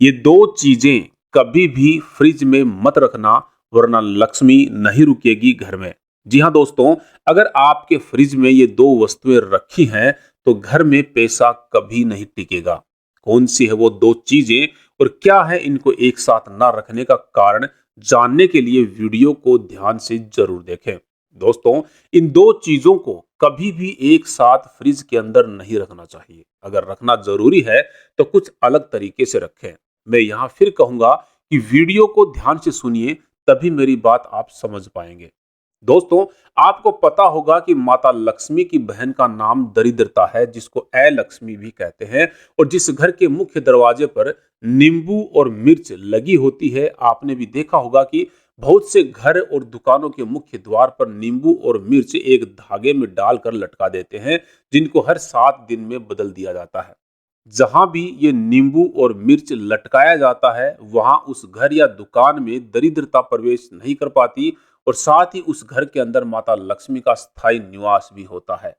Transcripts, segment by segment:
ये दो चीजें कभी भी फ्रिज में मत रखना, वरना लक्ष्मी नहीं रुकेगी घर में। जी हाँ दोस्तों, अगर आपके फ्रिज में ये दो वस्तुएं रखी हैं तो घर में पैसा कभी नहीं टिकेगा। कौन सी है वो दो चीजें और क्या है इनको एक साथ ना रखने का कारण, जानने के लिए वीडियो को ध्यान से जरूर देखें। दोस्तों, इन दो चीजों को कभी भी एक साथ फ्रिज के अंदर नहीं रखना चाहिए। अगर रखना जरूरी है तो कुछ अलग तरीके से रखें। मैं यहाँ फिर कहूंगा कि वीडियो को ध्यान से सुनिए, तभी मेरी बात आप समझ पाएंगे। दोस्तों, आपको पता होगा कि माता लक्ष्मी की बहन का नाम दरिद्रता है, जिसको लक्ष्मी भी कहते हैं। और जिस घर के मुख्य दरवाजे पर नींबू और मिर्च लगी होती है, आपने भी देखा होगा कि बहुत से घर और दुकानों के मुख्य द्वार पर नींबू और मिर्च एक धागे में डालकर लटका देते हैं, जिनको हर 7 दिन में बदल दिया जाता है। जहां भी ये नींबू और मिर्च लटकाया जाता है, वहां उस घर या दुकान में दरिद्रता प्रवेश नहीं कर पाती और साथ ही उस घर के अंदर माता लक्ष्मी का स्थायी निवास भी होता है।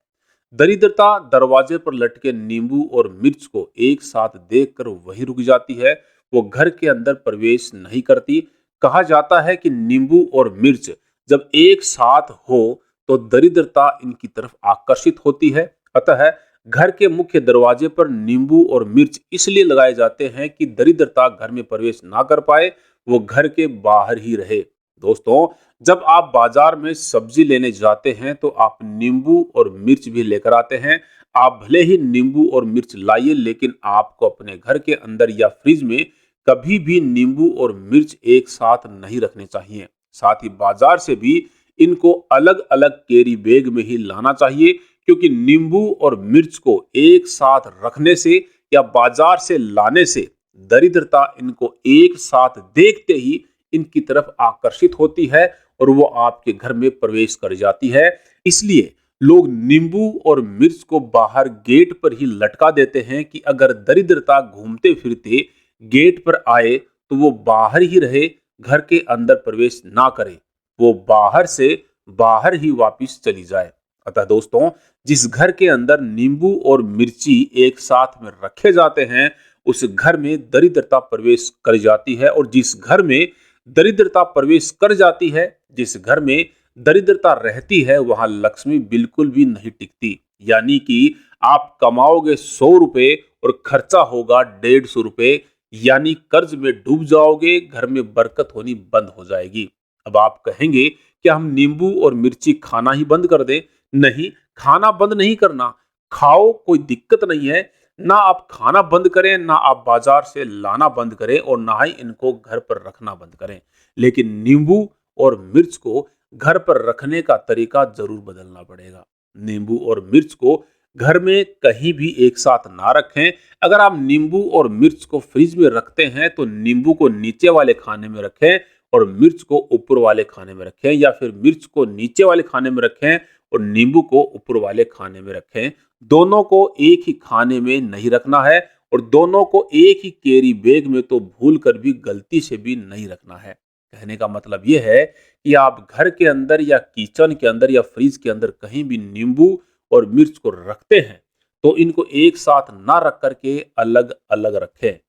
दरिद्रता दरवाजे पर लटके नींबू और मिर्च को एक साथ देखकर वही रुक जाती है, वो घर के अंदर प्रवेश नहीं करती। कहा जाता है कि नींबू और मिर्च जब एक साथ हो तो दरिद्रता इनकी तरफ आकर्षित होती है। अतः घर के मुख्य दरवाजे पर नींबू और मिर्च इसलिए लगाए जाते हैं कि दरिद्रता घर में प्रवेश ना कर पाए, वो घर के बाहर ही रहे। दोस्तों, जब आप बाजार में सब्जी लेने जाते हैं तो आप नींबू और मिर्च भी लेकर आते हैं। आप भले ही नींबू और मिर्च लाइए, लेकिन आपको अपने घर के अंदर या फ्रिज में कभी भी नींबू और मिर्च एक साथ नहीं रखने चाहिए। साथ ही बाजार से भी इनको अलग अलग कैरी बैग में ही लाना चाहिए, क्योंकि नींबू और मिर्च को एक साथ रखने से या बाजार से लाने से दरिद्रता इनको एक साथ देखते ही इनकी तरफ आकर्षित होती है और वो आपके घर में प्रवेश कर जाती है। इसलिए लोग नींबू और मिर्च को बाहर गेट पर ही लटका देते हैं कि अगर दरिद्रता घूमते फिरते गेट पर आए तो वो बाहर ही रहे, घर के अंदर प्रवेश ना करे, वो बाहर से बाहर ही वापस चली जाए। अतः दोस्तों, जिस घर के अंदर नींबू और मिर्ची एक साथ में रखे जाते हैं, उस घर में दरिद्रता प्रवेश कर जाती है। और जिस घर में दरिद्रता प्रवेश कर जाती है, जिस घर में दरिद्रता रहती है, वहां लक्ष्मी बिल्कुल भी नहीं टिकती। यानी कि आप कमाओगे 100 रुपए और खर्चा होगा 150 रुपए, यानी कर्ज में डूब जाओगे, घर में बरकत होनी बंद हो जाएगी। अब आप कहेंगे कि हम नींबू और मिर्ची खाना ही बंद कर दें? नहीं, खाना बंद नहीं करना, खाओ, कोई दिक्कत नहीं है। ना आप खाना बंद करें, ना आप बाजार से लाना बंद करें और ना ही इनको घर पर रखना बंद करें। लेकिन नींबू और मिर्च को घर पर रखने का तरीका जरूर बदलना पड़ेगा। नींबू और मिर्च को घर में कहीं भी एक साथ ना रखें। अगर आप नींबू और मिर्च को फ्रिज में रखते हैं तो नींबू को नीचे वाले खाने में रखें और मिर्च को ऊपर वाले खाने में रखें, या फिर मिर्च को नीचे वाले खाने में रखें और नींबू को ऊपर वाले खाने में रखें। दोनों को एक ही खाने में नहीं रखना है और दोनों को एक ही कैरी बैग में तो भूल कर भी, गलती से भी नहीं रखना है। कहने का मतलब यह है कि आप घर के अंदर या किचन के अंदर या फ्रिज के अंदर कहीं भी नींबू और मिर्च को रखते हैं तो इनको एक साथ ना रख करके अलग अलग रखें।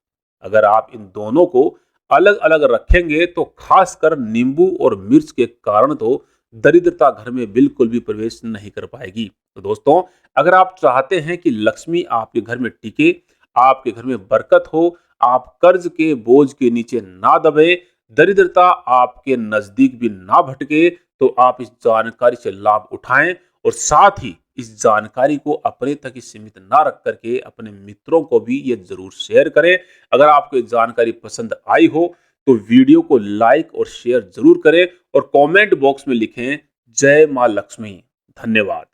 अगर आप इन दोनों को अलग अलग रखेंगे तो खासकर नींबू और मिर्च के कारण तो दरिद्रता घर में बिल्कुल भी प्रवेश नहीं कर पाएगी। तो दोस्तों, अगर आप चाहते हैं कि लक्ष्मी आपके घर में टिके, आपके घर में बरकत हो, आप कर्ज के बोझ के नीचे ना दबे, दरिद्रता आपके नजदीक भी ना भटके, तो आप इस जानकारी से लाभ उठाएं और साथ ही इस जानकारी को अपने तक ही सीमित ना रख करके अपने मित्रों को भी ये जरूर शेयर करें। अगर आपको ये जानकारी पसंद आई हो तो वीडियो को लाइक और शेयर जरूर करें और कमेंट बॉक्स में लिखें जय मां लक्ष्मी। धन्यवाद।